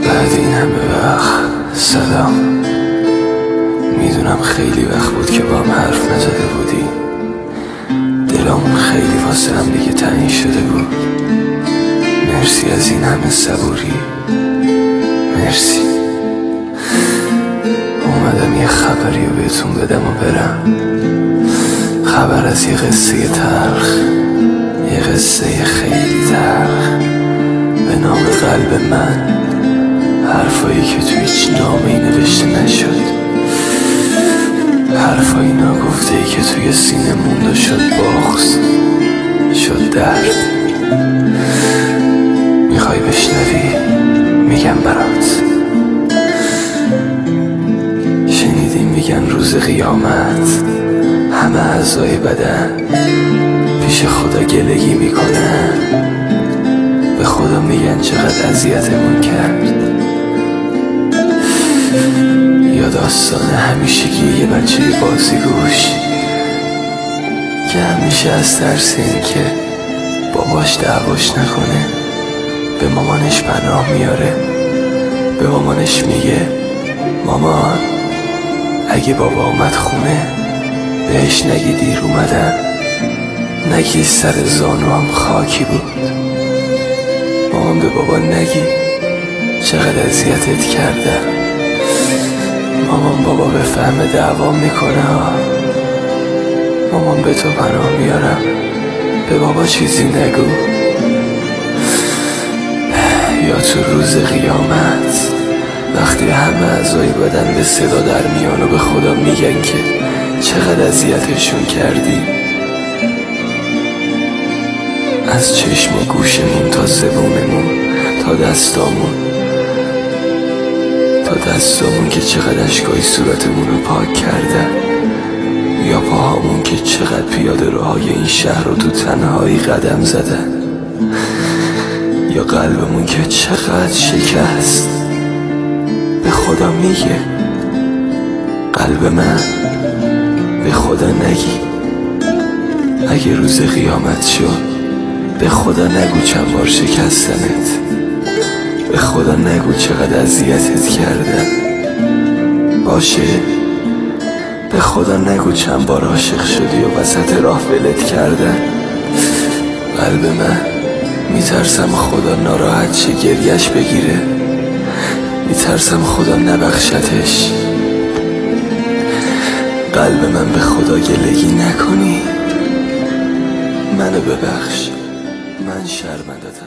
بعد این همه وقت سلام. میدونم خیلی وقت بود که با هم حرف نزده بودی. دلم خیلی واسه هم دیگه تنگ شده بود. مرسی از این همه صبوری، مرسی. اومدم یه خبری رو بهتون بدم و برم. خبر از یه قصه تلخ، یه قصه خیلی تلخ به نام قلب من. حرفایی که تو هیچ نامه‌ای نوشته نشد، حرفایی ناگفته‌ای که توی سینه موند و شد بغض، شد درد. میخوای بشنوی؟ میگم برات. شنیدی میگن روز قیامت همه اعضای بدن پیش خدا گلگی میکنن. به خدا میگن چقدر اذیتمون کرد. یا داستان همیشگی یه بچه بازیگوش که همیشه از ترس این که باباش دعواش نکنه به مامانش پناه میاره. به مامانش میگه مامان اگه بابا اومد خونه بهش نگی دیر اومدم، نگی سر زانوام خاکی بود. مامان به بابا نگی چقدر اذیتت کردم. مامان بابا به فهم دعوام میکنه ها. مامان به تو پناه میارم، به بابا چیزی نگو. یا تو روز قیامت وقتی همه اعضای بدن به صدا در میان و به خدا میگن که چقدر اذیتشون کردی. از چشم و گوشمون تا زبونمون تا دستامون که چقدر اشکای صورتمون رو پاک کردن. یا پاهامون که چقدر پیاده روهای این شهر رو تو تنهایی قدم زدن. یا قلبمون که چقدر شکست. به خدا میگه قلب من به خدا نگی. اگه روز قیامت شد به خدا نگو چند بار شکستمت. به خدا نگو چقدر اذیتت کردم. باشه به خدا نگو چند بار عاشق شدی و وسط راه ولت کردم. قلب من میترسم خدا ناراحت شه گریش بگیره. میترسم خدا نبخشتش. قلب من به خدا گلگی نکنی. منو ببخش، من شرمنده‌تم.